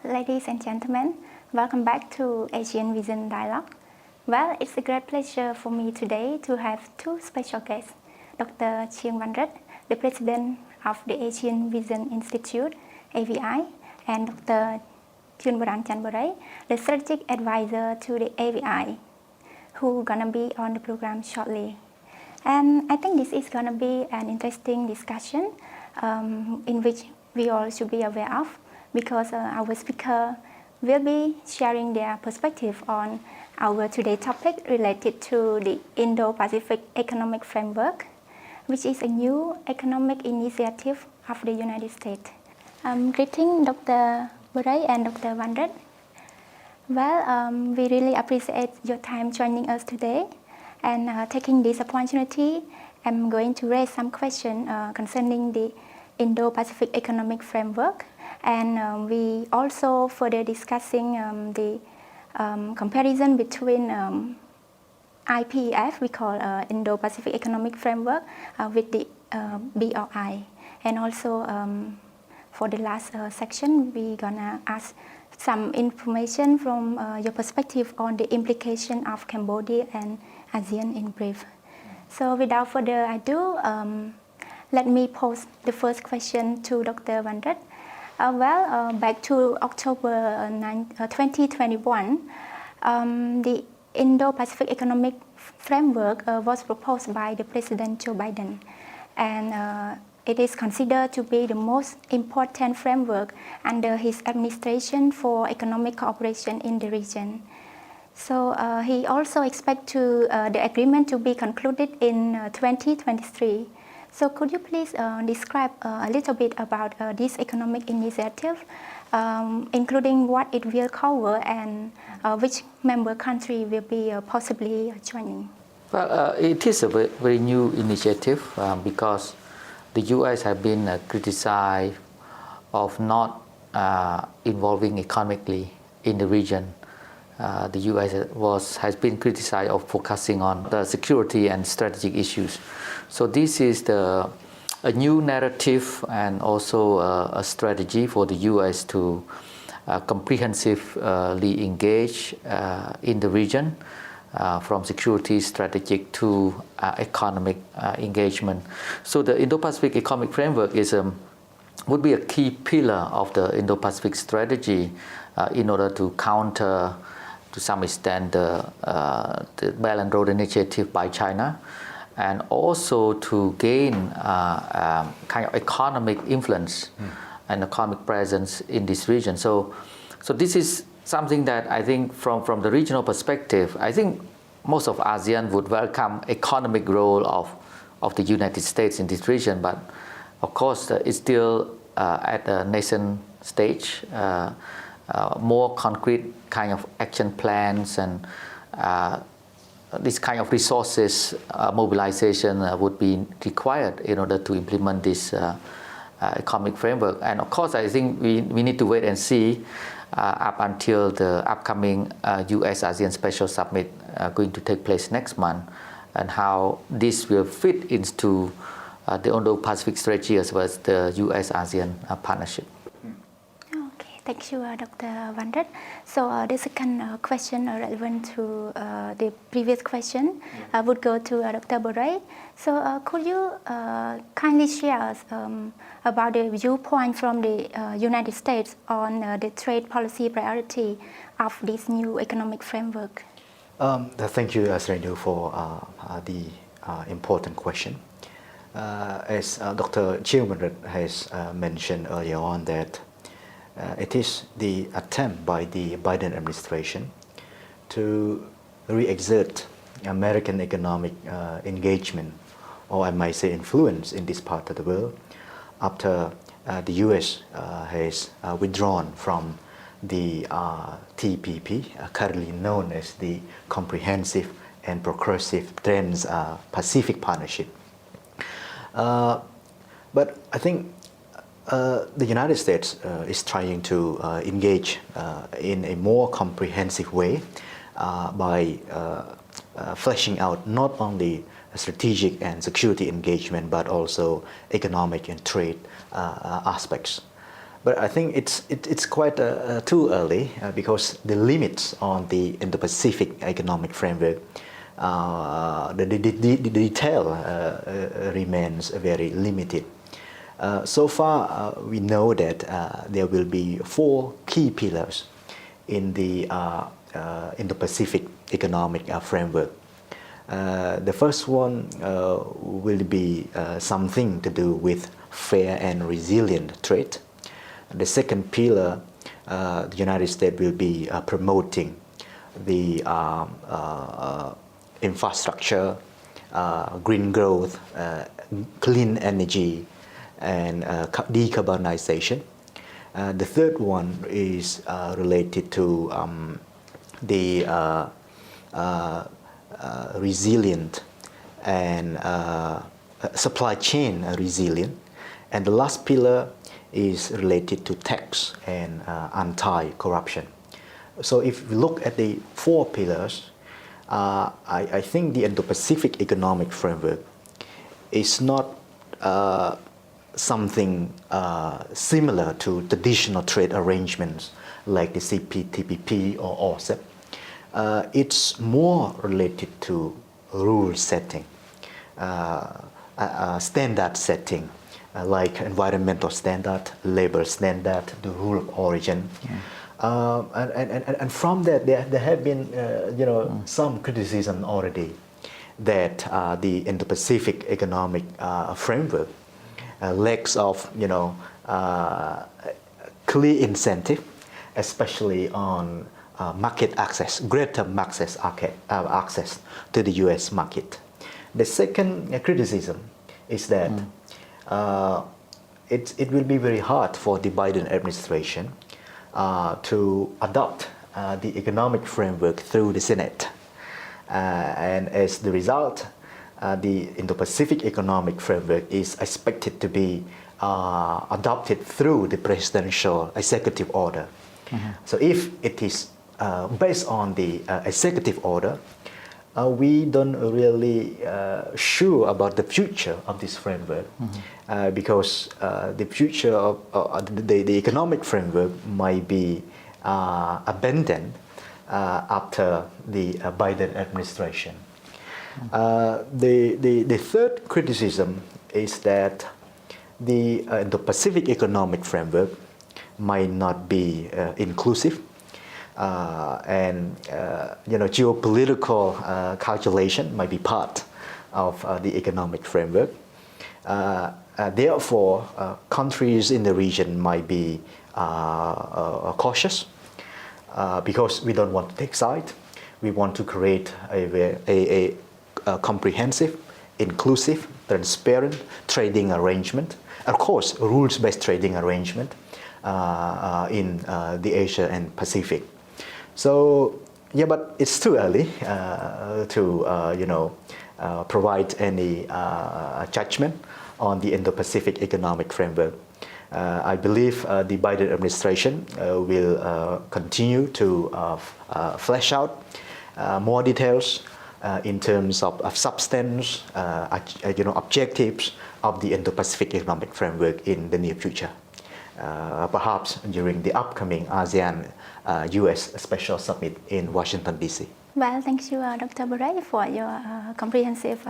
ladies and gentlemen. Welcome back to Asian Vision Dialogue. Well, it's a great pleasure for me today to have two special guests, Dr. CHHEANG Vannarith, the president of the Asian Vision Institute, AVI, and Dr. CHEUNBORAN Chanborey, the strategic advisor to the AVI, who gonna be on the program shortly. And I think this is gonna be an interesting discussion in which we all should be aware of, because our speaker will be sharing their perspective on our today's topic related to the Indo-Pacific Economic Framework, which is a new economic initiative of the United States. Greeting Dr. Chanborey and Dr. Vannarith. Well, we really appreciate your time joining us today, and taking this opportunity, I'm going to raise some questions concerning the Indo-Pacific Economic Framework, and we also further discussing the comparison between IPEF, we call Indo-Pacific Economic Framework, with the BRI. And also for the last section, we're gonna ask some information from your perspective on the implication of Cambodia and ASEAN in brief. So without further ado, let me pose the first question to Dr. Vannarith. Back to October 2021, the Indo-Pacific Economic Framework was proposed by the President Joe Biden, and it is considered to be the most important framework under his administration for economic cooperation in the region. So he also expects the agreement to be concluded in 2023. So could you please describe a little bit about this economic initiative, including what it will cover and which member country will be possibly joining? Well, it is a very new initiative because the U.S. have been criticized of not involving economically in the region. The U.S. has been criticized of focusing on the security and strategic issues. So this is a new narrative and also a strategy for the U.S. to comprehensively engage in the region, from security, strategic to economic engagement. So the Indo-Pacific Economic Framework would be a key pillar of the Indo-Pacific strategy in order to counter, to some extent, the Belt and Road Initiative by China, and also to gain kind of economic influence and economic presence in this region. So this is something that I think from the regional perspective, I think most of ASEAN would welcome economic role of the United States in this region, but of course it's still at a nascent stage. More concrete kind of action plans and this kind of resources mobilization would be required in order to implement this economic framework. And of course, I think we need to wait and see up until the upcoming US-ASEAN Special Summit going to take place next month, and how this will fit into the Indo-Pacific strategy as well as the US-ASEAN partnership. Thank you, Dr. Vannarith. So the second question relevant to the previous question would go to Dr. Chanborey. So could you kindly share us about the viewpoint from the United States on the trade policy priority of this new economic framework? Thank you, Sreynou, for the important question. As Dr. CHHEANG Vannarith has mentioned earlier on, that it is the attempt by the Biden administration to re-exert American economic engagement, or I might say influence, in this part of the world after the US has withdrawn from the TPP, currently known as the Comprehensive and Progressive Trans-Pacific Partnership. But I think the United States is trying to engage in a more comprehensive way by fleshing out not only strategic and security engagement, but also economic and trade aspects. But I think it's quite too early because the limits on the Indo-Pacific economic framework, the detail remains very limited. So far, we know that there will be 4 key pillars in the Indo-Pacific economic framework. The first one will be something to do with fair and resilient trade. The second pillar, the United States will be promoting the infrastructure, green growth, clean energy, and decarbonization. The third one is related to the resilient and supply chain resilient. And the last pillar is related to tax and anti-corruption. So if we look at the 4 pillars, I think the Indo-Pacific economic framework is not something similar to traditional trade arrangements like the CPTPP or RCEP. It's more related to rule setting, standard setting, like environmental standard, labor standard, the rule of origin. And from that, there have been some criticism already that the Indo-Pacific economic framework lacks of clear incentive, especially on market access, greater access to the U.S. market. The second criticism is that it will be very hard for the Biden administration to adopt the economic framework through the Senate. And as the result, the Indo-Pacific economic framework is expected to be adopted through the presidential executive order. So if it is based on the executive order, we don't really sure about the future of this framework because the future of the economic framework might be abandoned after the Biden administration. The third criticism is that the Indo-Pacific economic framework might not be inclusive. And geopolitical calculation might be part of the economic framework. Therefore, countries in the region might be cautious because we don't want to take side. We want to create a comprehensive, inclusive, transparent trading arrangement. Of course, rules-based trading arrangement in the Asia and Pacific. So, yeah, but it's too early to provide any judgment on the Indo-Pacific economic framework. I believe the Biden administration will continue to flesh out more details in terms of substance, objectives of the Indo-Pacific economic framework in the near future. Perhaps during the upcoming ASEAN-US Special Summit in Washington, D.C. Well, thank you, Dr. Borey, for your comprehensive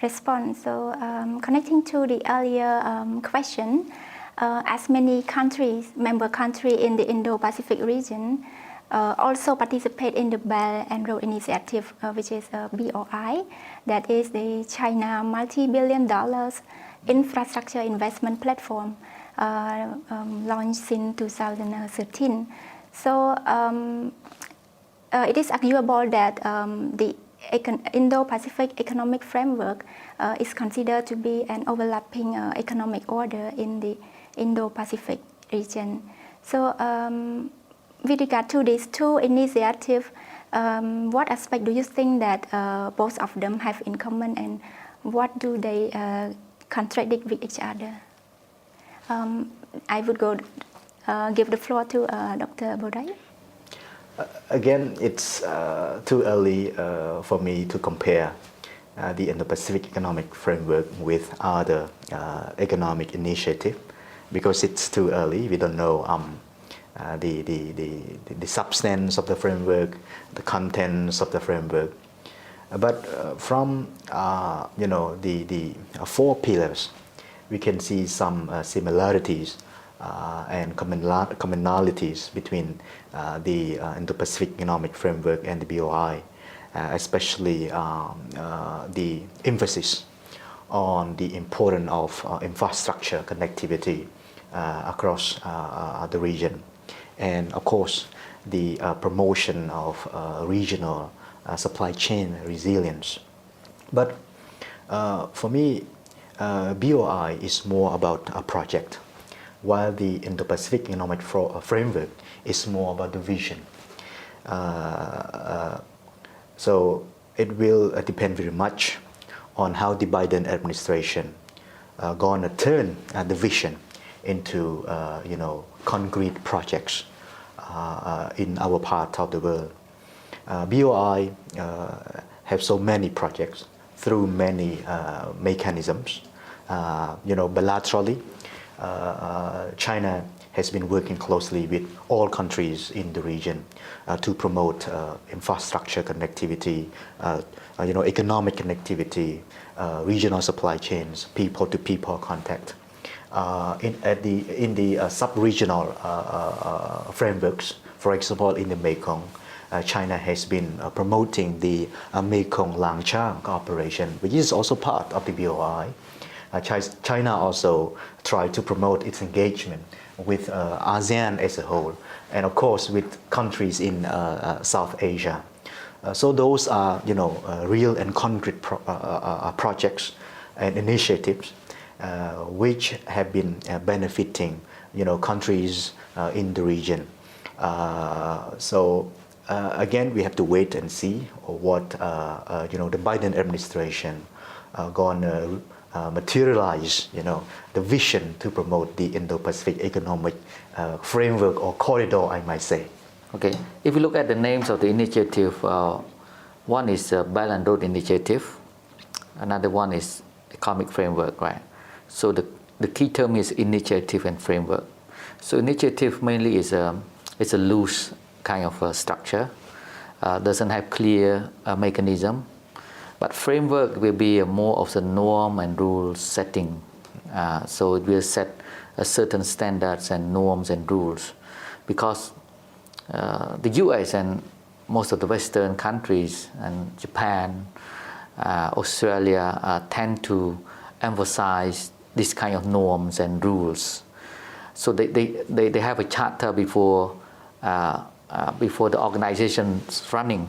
response. So, connecting to the earlier question, as many countries, member countries in the Indo-Pacific region, also participate in the Belt and Road Initiative, which is BRI, that is the China multi-billion-dollar infrastructure investment platform launched since 2013. So it is arguable that the Indo-Pacific economic framework is considered to be an overlapping economic order in the Indo-Pacific region. So with regard to these two initiatives, what aspect do you think that both of them have in common, and what do they contradict with each other? I would give the floor to Dr. Borey. Again, it's too early for me to compare the Indo-Pacific economic framework with other economic initiatives because it's too early. We don't know the substance of the framework, the contents of the framework. But from the four pillars, we can see some similarities and commonalities between the Indo-Pacific Economic Framework and the BOI, especially the emphasis on the importance of infrastructure connectivity across the region, and of course the promotion of regional supply chain resilience. But for me, BOI is more about a project, while the Indo-Pacific Economic Framework is more about the vision. So it will depend very much on how the Biden administration gonna turn the vision into concrete projects in our part of the world. BOI have so many projects through many mechanisms. Bilaterally, China has been working closely with all countries in the region to promote infrastructure connectivity, economic connectivity, regional supply chains, people-to-people contact. In the sub-regional frameworks, for example, in the Mekong, China has been promoting the Mekong Langchang cooperation, which is also part of the BOI. China also tried to promote its engagement with ASEAN as a whole, and of course with countries in South Asia. So those are, real and concrete projects and initiatives which have been benefiting, countries in the region. Again, we have to wait and see what the Biden administration gonna materialize, the vision to promote the Indo-Pacific Economic Framework or corridor, I might say. Okay, if you look at the names of the initiative, one is Belt and Road Initiative, another one is Economic Framework, right? So the key term is initiative and framework. So initiative mainly is a loose kind of a structure, doesn't have clear mechanism, but framework will be more of the norm and rules setting. So it will set a certain standards and norms and rules, because the US and most of the Western countries and Japan, Australia tend to emphasize this kind of norms and rules. So they have a charter before the organization's running.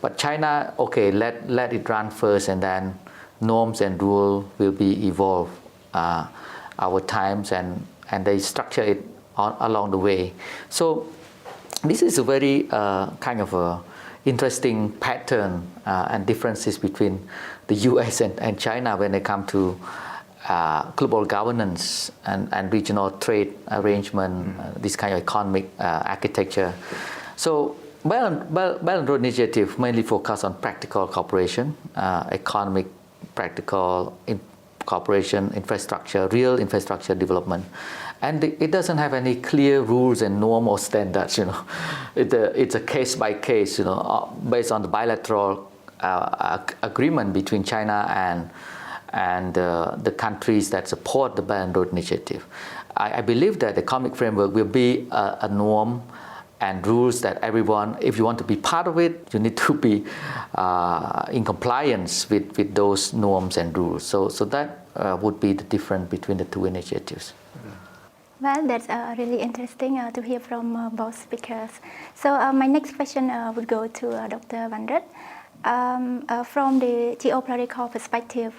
But China, okay, let it run first, and then norms and rules will be evolved our times, and they structure it along the way. So this is a very kind of a interesting pattern and differences between the US and China when it comes to global governance and regional trade arrangement, this kind of economic architecture. So Belt and Road Initiative mainly focus on practical cooperation, economic practical cooperation, infrastructure, real infrastructure development. And it doesn't have any clear rules and norm or standards, It's a case by case, based on the bilateral agreement between China and the countries that support the Belt and Road Initiative. I believe that the economic framework will be a norm and rules that everyone, if you want to be part of it, you need to be in compliance with those norms and rules. So that would be the difference between the two initiatives. Well, that's really interesting to hear from both speakers. So my next question would go to Dr. Vannarith. From the geopolitical perspective,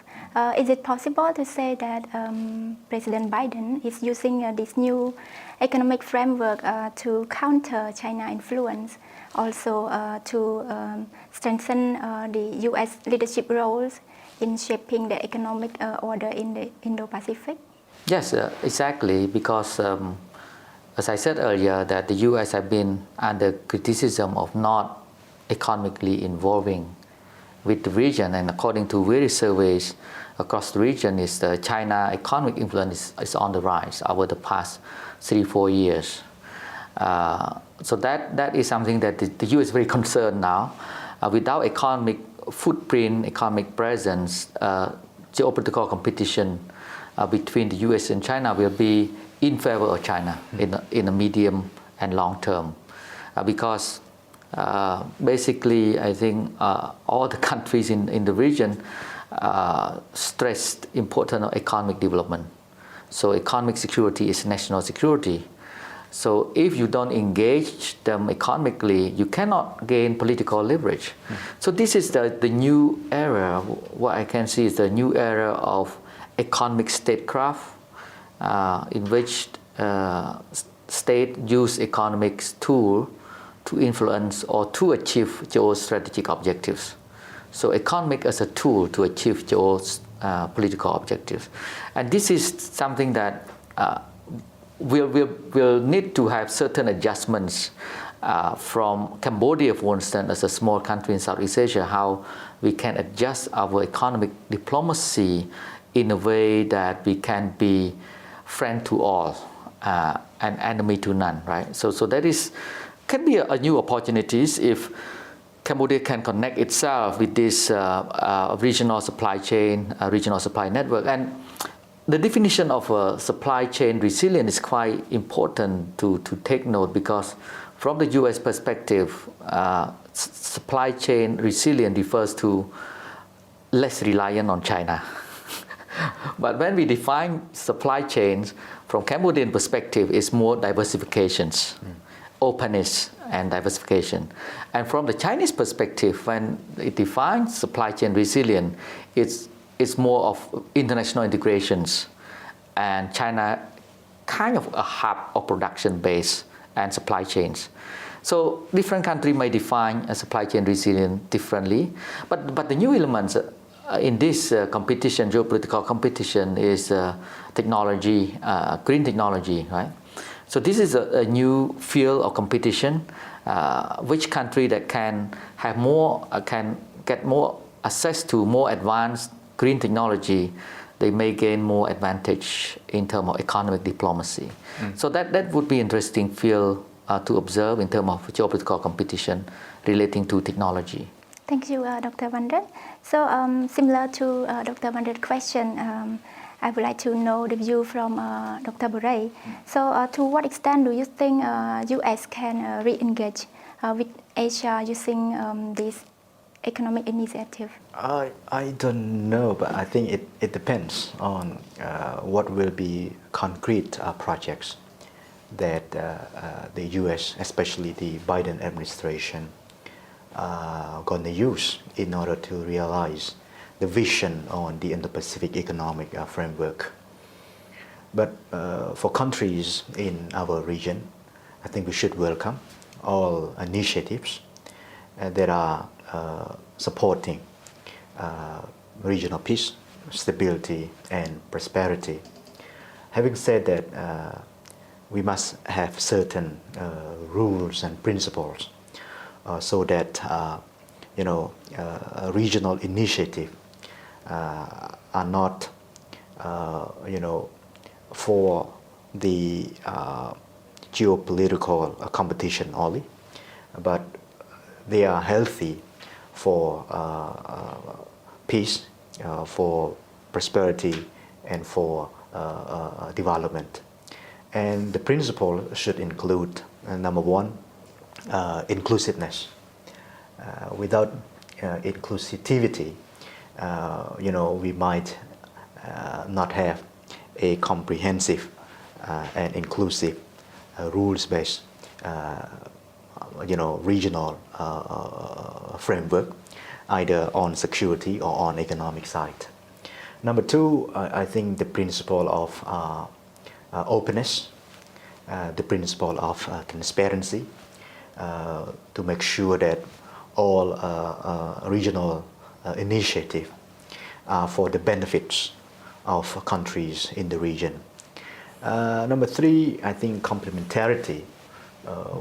is it possible to say that President Biden is using this new economic framework to counter China influence, also to strengthen the U.S. leadership roles in shaping the economic order in the Indo-Pacific? Yes, exactly, because as I said earlier, that the U.S. have been under criticism of not economically involving with the region, and according to various surveys across the region, is the China economic influence is on the rise over the past 3-4 years. So that is something that the U.S. is very concerned now. Without economic footprint, economic presence, geopolitical competition between the U.S. and China will be in favor of China in the medium and long term, because basically I think all the countries in the region stressed importance of economic development. So economic security is national security. So if you don't engage them economically, you cannot gain political leverage. So this is the new era. What I can see is the new era of economic statecraft, in which state use economics tool to influence or to achieve geostrategic objectives. So economic as a tool to achieve geopolitical objectives. And this is something that we'll need to have certain adjustments from Cambodia, for instance, as a small country in Southeast Asia, how we can adjust our economic diplomacy in a way that we can be friend to all and enemy to none, right? So that can be a new opportunities if Cambodia can connect itself with this regional supply chain, regional supply network. And the definition of a supply chain resilience is quite important to take note, because from the U.S. perspective, supply chain resilience refers to less reliant on China. But when we define supply chains from Cambodian perspective, it's more diversifications, openness and diversification. And from the Chinese perspective, when it defines supply chain resilience, it's more of international integrations, and China kind of a hub of production base and supply chains. So different countries may define a supply chain resilience differently, but the new elements in this competition, geopolitical competition, is technology, green technology, right? So this is a new field of competition. Which country that can have more, can get more access to more advanced green technology, they may gain more advantage in terms of economic diplomacy. So that would be interesting field to observe in terms of geopolitical competition relating to technology. Thank you, Dr. Vannarith. So similar to Dr. Vannarith's question, I would like to know the view from Dr. Chanborey. So to what extent do you think U.S. can re-engage with Asia using this economic initiative? I don't know, but I think it depends on what will be concrete projects that the U.S., especially the Biden administration, going to use in order to realize the vision on the Indo-Pacific economic framework. But for countries in our region, I think we should welcome all initiatives that are supporting regional peace, stability, and prosperity. Having said that, we must have certain rules and principles so that regional initiative are not for the geopolitical competition only, but they are healthy for peace, for prosperity, and for development. And the principle should include, number one, inclusiveness. Without inclusivity, we might not have a comprehensive and inclusive rules-based regional framework, either on security or on economic side. Number two, I think the principle of openness, the principle of transparency, to make sure that all regional initiatives are for the benefits of countries in the region. Number three, I think complementarity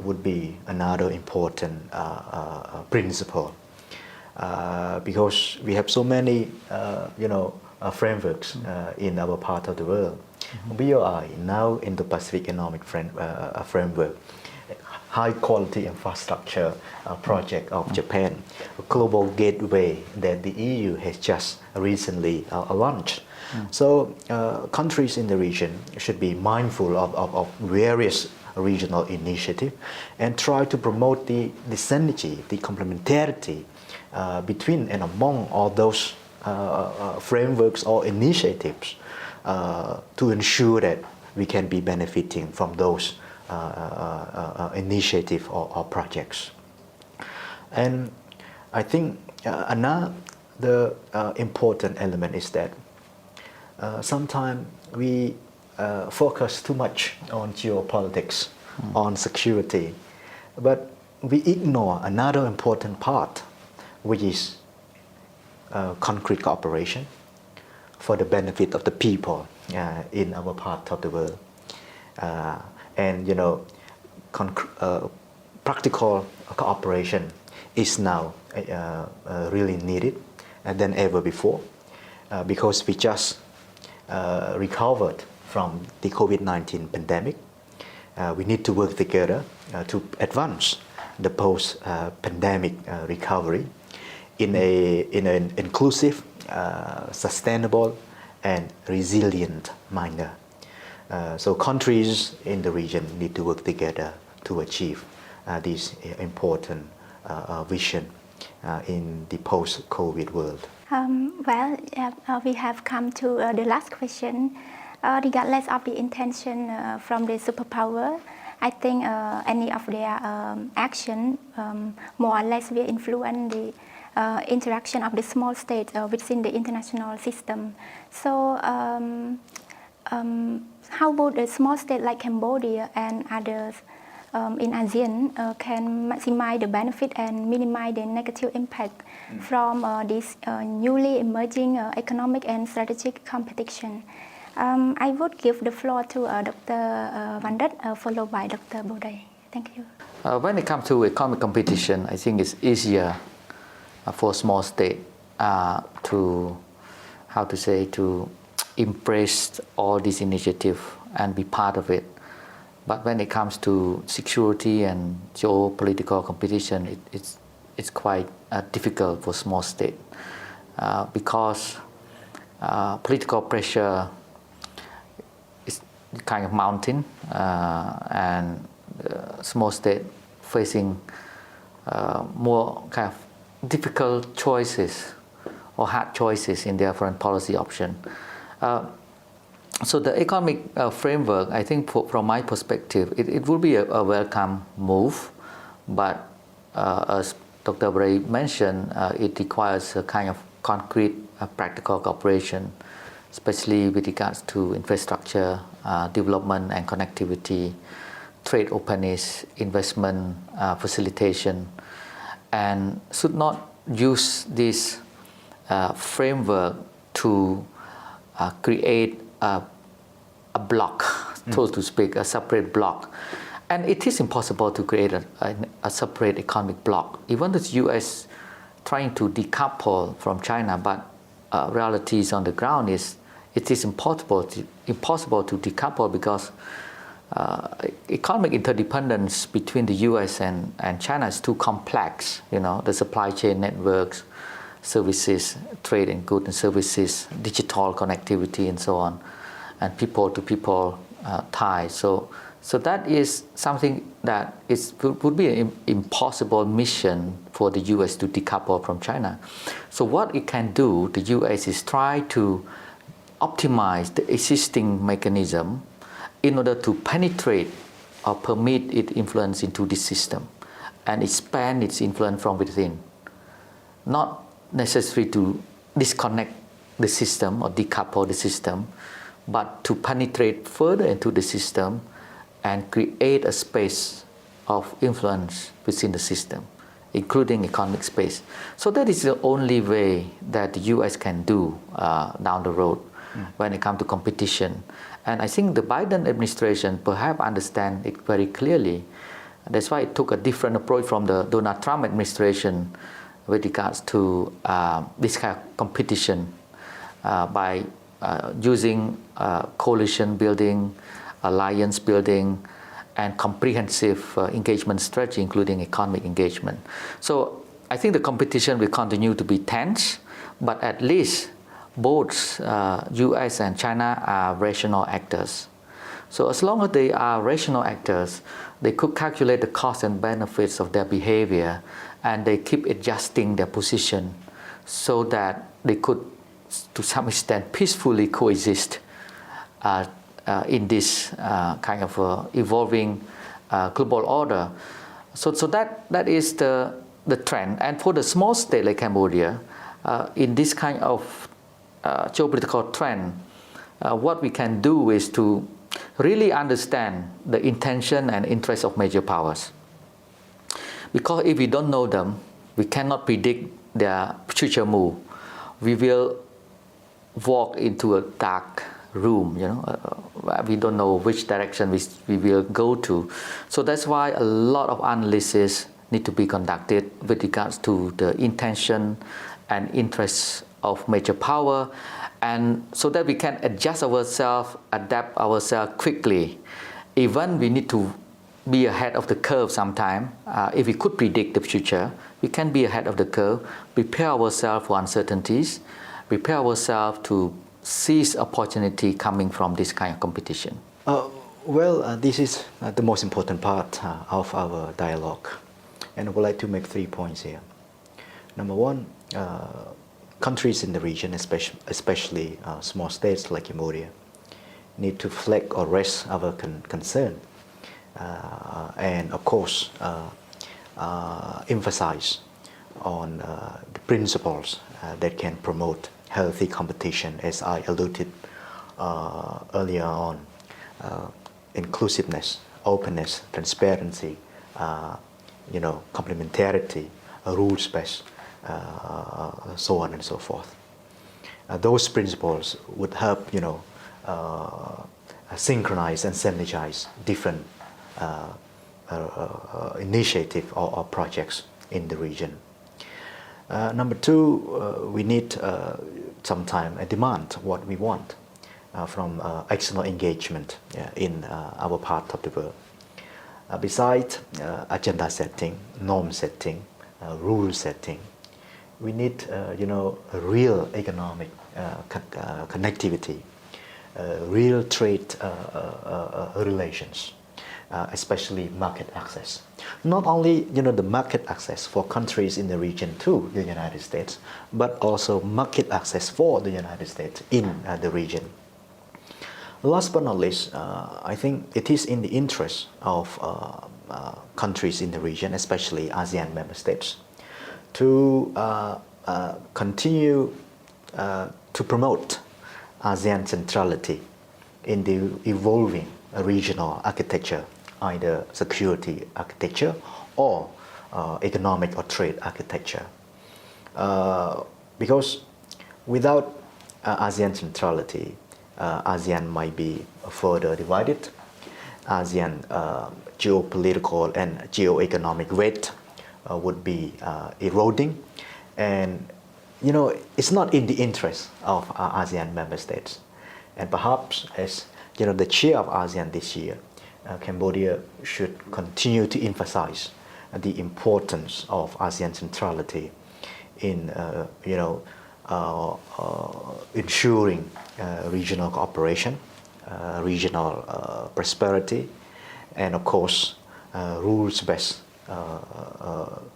would be another important principle. because we have so many, frameworks in our part of the world. BOI, now Indo-Pacific Economic Framework, high quality infrastructure project of Japan, a global gateway that the EU has just recently launched. So countries in the region should be mindful of various regional initiatives and try to promote the synergy, the complementarity between and among all those frameworks or initiatives to ensure that we can be benefiting from those initiatives or projects. And I think another important element is that sometimes we focus too much on geopolitics, on security, but we ignore another important part, which is concrete cooperation for the benefit of the people in our part of the world. And practical cooperation is now really needed than ever before, because we just recovered from the COVID-19 pandemic. We need to work together to advance the post-pandemic recovery in an inclusive, sustainable, and resilient manner. So countries in the region need to work together to achieve this important vision in the post-COVID world. We have come to the last question. Regardless of the intention from the superpower, I think any of their action more or less will influence the interaction of the small states within the international system. So how would a small state like Cambodia and others in ASEAN can maximize the benefit and minimize the negative impact from this newly emerging economic and strategic competition? I would give the floor to Dr. Vannarith, followed by Dr. Bodai. Thank you. When it comes to economic competition, I think it's easier for small state to embrace all these initiatives and be part of it. But when it comes to security and geopolitical competition, it's quite difficult for small state because political pressure is kind of mounting and small state facing more kind of difficult choices or hard choices in their foreign policy option. So the economic framework, I think from my perspective, it will be a welcome move, but as Dr. Bray mentioned, it requires a kind of concrete practical cooperation, especially with regards to infrastructure, development and connectivity, trade openness, investment facilitation, and should not use this framework to create a block, so to speak, a separate block. And it is impossible to create a separate economic block. Even the US trying to decouple from China, but realities on the ground is it is impossible to decouple because economic interdependence between the US and China is too complex. The supply chain networks, services, trade in goods and services, digital connectivity and so on, and people-to-people ties. So that is something that would be an impossible mission for the US to decouple from China. So what it can do, the US is try to optimize the existing mechanism in order to penetrate or permit its influence into this system and expand its influence from within. Not necessary to disconnect the system or decouple the system, but to penetrate further into the system and create a space of influence within the system, including economic space. So that is the only way that the US can do down the road when it comes to competition. And I think the Biden administration perhaps understand it very clearly. That's why it took a different approach from the Donald Trump administration with regards to this kind of competition by using coalition building, alliance building, and comprehensive engagement strategy, including economic engagement. So I think the competition will continue to be tense, but at least both US and China are rational actors. So as long as they are rational actors, they could calculate the costs and benefits of their behavior, and they keep adjusting their position so that they could, to some extent, peacefully coexist in this kind of evolving global order. So that is the trend. And for the small state like Cambodia, in this kind of geopolitical trend, what we can do is to really understand the intention and interest of major powers. Because if we don't know them, we cannot predict their future move. We will walk into a dark room, we don't know which direction we will go to. So that's why a lot of analysis need to be conducted with regards to the intention and interests of major power, and so that we can adjust ourselves, adapt ourselves quickly. Even we need to be ahead of the curve sometime. If we could predict the future, we can be ahead of the curve, prepare ourselves for uncertainties, prepare ourselves to seize opportunity coming from this kind of competition. This is the most important part of our dialogue, and I would like to make 3 points here. Number one, countries in the region, especially small states like Cambodia, need to flag or raise our concern, and of course emphasize on the principles that can promote healthy competition, as I alluded earlier on. Inclusiveness, openness, transparency, complementarity, rules-based, so on and so forth. Those principles would help, synchronize and synergize different initiatives or projects in the region. Number two, we need sometime a demand what we want from external engagement in our part of the world. Besides agenda setting, norm setting, rule setting, we need a real economic connectivity, real trade relations, especially market access. Not only the market access for countries in the region to the United States, but also market access for the United States in the region. Last but not least, I think it is in the interest of countries in the region, especially ASEAN member states, to continue to promote ASEAN centrality in the evolving regional architecture, either security architecture or economic or trade architecture. Because without ASEAN centrality, ASEAN might be further divided. ASEAN geopolitical and geoeconomic weight would be eroding, and it's not in the interest of ASEAN member states. And perhaps as the chair of ASEAN this year, Cambodia should continue to emphasize the importance of ASEAN centrality in ensuring regional cooperation, regional prosperity, and of course rules-based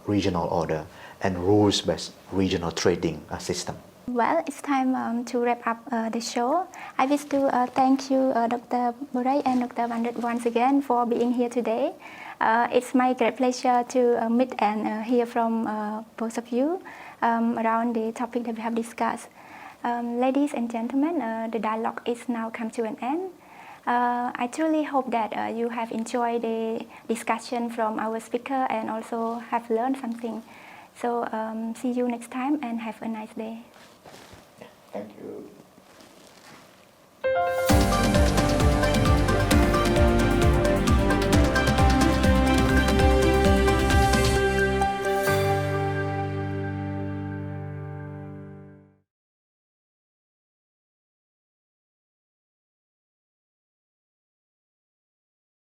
regional order and rules-based regional trading system. Well, it's time to wrap up the show. I wish to thank you, Dr. Chanborey and Dr. Vannarith, once again for being here today. It's my great pleasure to meet and hear from both of you around the topic that we have discussed. Ladies and gentlemen, the dialogue is now come to an end. I truly hope that you have enjoyed the discussion from our speaker and also have learned something. So see you next time and have a nice day. Thank you.